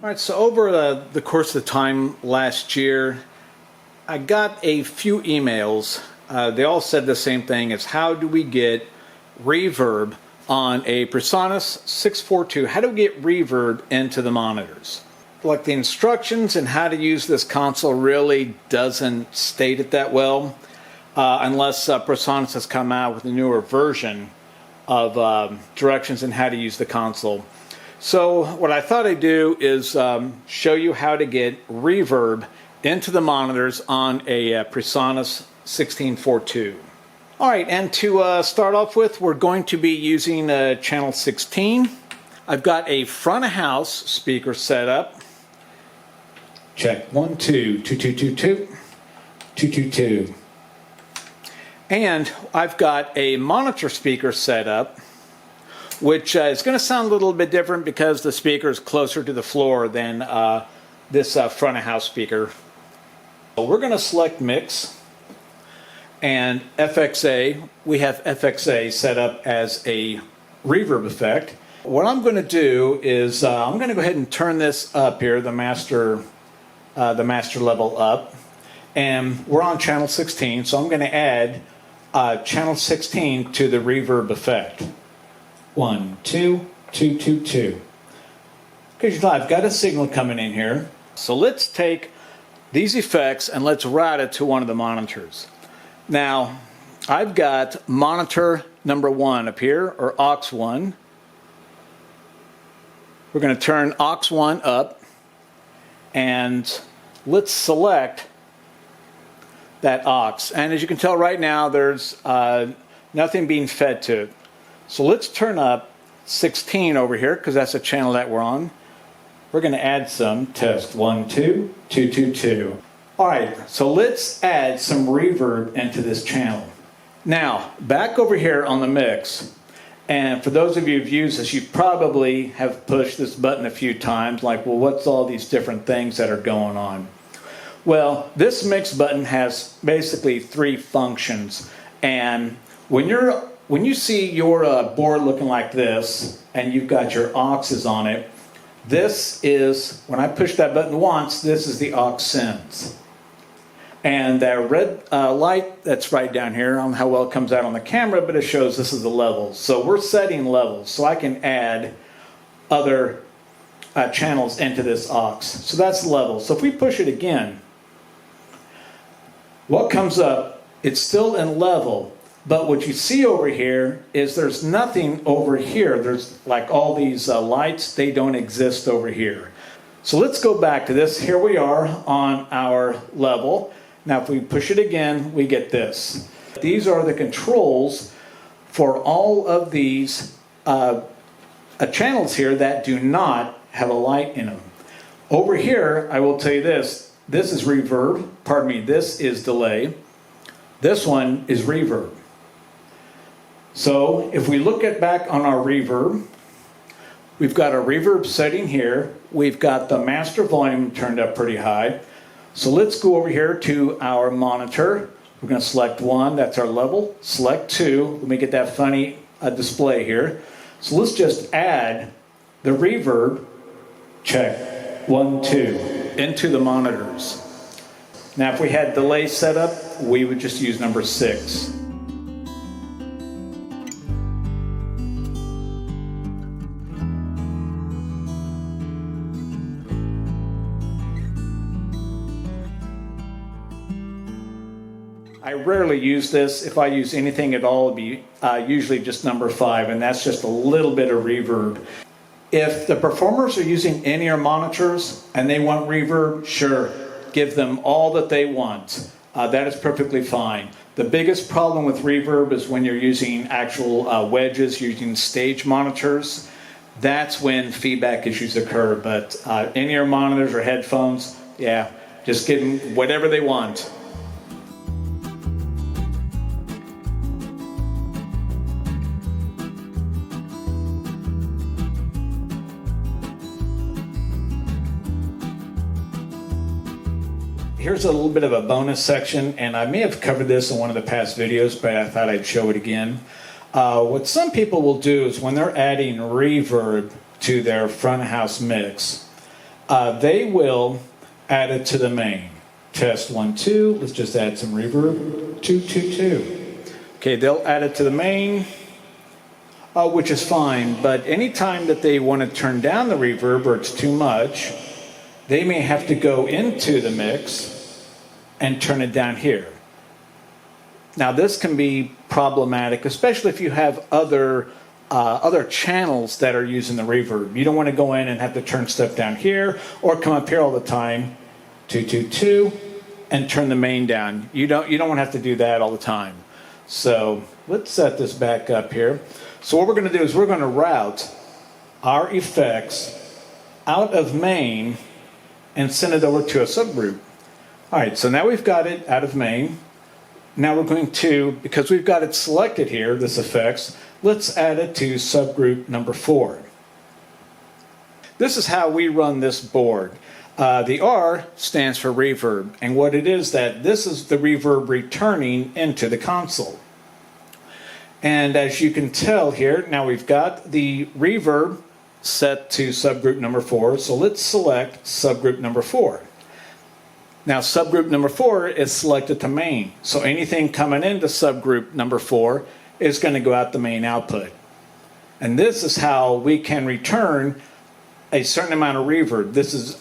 All right, so over the course of the time last year, I got a few emails. They all said the same thing: is how do we get reverb on a Presonus 642? How do we get reverb into the monitors? Like, the instructions and how to use this console really doesn't state it that well, unless Presonus has come out with a newer version of directions on how to use the console. So what I thought I'd do is show you how to get reverb into the monitors on a Presonus 1642. All right, and to start off with, we're going to be using channel 16. I've got a front of house speaker set up. Check 1 2 2 2 2 2 2 2 2. And I've got a monitor speaker set up, which is going to sound a little bit different because the speaker is closer to the floor than this front of house speaker. So we're going to select mix and FXA. We have FXA set up as a reverb effect. What I'm going to do is I'm going to go ahead and turn this up here, the master level up, and we're on channel 16, so I'm going to add channel 16 to the reverb effect. 1 2 2 2 2. Okay, I've got a signal coming in here. So let's take these effects and let's route it to one of the monitors. Now, I've got monitor number 1 up here, or aux 1. We're going to turn aux 1 up, and let's select that aux. And as you can tell right now, there's nothing being fed to it. So let's turn up 16 over here, because that's the channel that we're on. We're going to add some test 1 2 2 2 2. All right, so let's add some reverb into this channel. Now, back over here on the mix, and for those of you who've used this, you probably have pushed this button a few times, like, well, what's all these different things that are going on? Well, this mix button has basically 3 functions, and when you see your board looking like this, and you've got your auxes on it, this is, when I push that button once, this is the aux sends. And that red light that's right down here, I don't know how well it comes out on the camera, but it shows this is the levels. So we're setting levels, so I can add other channels into this aux. So that's level. So if we push it again, what comes up, it's still in level. But what you see over here is there's nothing over here. There's like all these lights, they don't exist over here. So let's go back to this. Here we are on our level. Now if we push it again, we get this. These are the controls for all of these channels here that do not have a light in them. Over here, I will tell you this. This is reverb. Pardon me, this is delay. This one is reverb. So if we look back on our reverb, we've got a reverb setting here. We've got the master volume turned up pretty high. So let's go over here to our monitor. We're going to select 1, that's our level. Select 2, let me get that funny display here. So let's just add the reverb, check, 1 2, into the monitors. Now if we had delay set up, we would just use number 6. I rarely use this. If I use anything at all, it'd be usually just number 5, and that's just a little bit of reverb. If the performers are using in-ear monitors and they want reverb, sure, give them all that they want. That is perfectly fine. The biggest problem with reverb is when you're using actual wedges, using stage monitors. That's when feedback issues occur. But in-ear monitors or headphones, yeah, just give them whatever they want. Here's a little bit of a bonus section, and I may have covered this in one of the past videos, but I thought I'd show it again. What some people will do is when they're adding reverb to their front of house mix, they will add it to the main. Test 1, 2. Let's just add some reverb. 2, 2, 2. Okay, they'll add it to the main, which is fine. But anytime that they want to turn down the reverb or it's too much, they may have to go into the mix and turn it down here. Now this can be problematic, especially if you have other channels that are using the reverb. You don't want to go in and have to turn stuff down here or come up here all the time, 2, 2, 2, and turn the main down. You don't want to have to do that all the time. So let's set this back up here. So what we're going to do is we're going to route our effects out of main and send it over to a subgroup. All right, so now we've got it out of main. Now we're going to, because we've got it selected here, this effects, let's add it to subgroup number 4. This is how we run this board. The R stands for reverb, and what it is that this is the reverb returning into the console. And as you can tell here, now we've got the reverb set to subgroup number 4, so let's select subgroup number 4. Now subgroup number 4 is selected to main, so anything coming into subgroup number 4 is going to go out the main output. And this is how we can return a certain amount of reverb. This is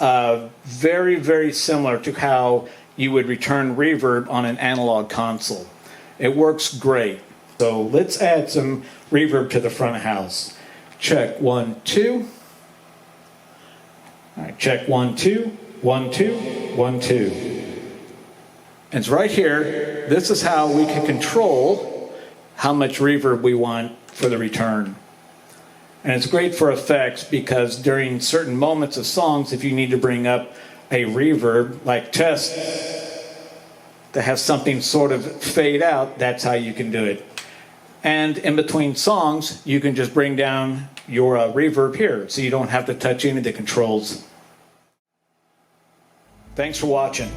very, very similar to how you would return reverb on an analog console. It works great. So let's add some reverb to the front of house. Check 1, 2. All right, check 1, 2. 1, 2, 1, 2. And it's right here. This is how we can control how much reverb we want for the return. And it's great for effects because during certain moments of songs, if you need to bring up a reverb, like test, to have something sort of fade out, that's how you can do it. And in between songs, you can just bring down your reverb here, so you don't have to touch any of the controls. Thanks for watching.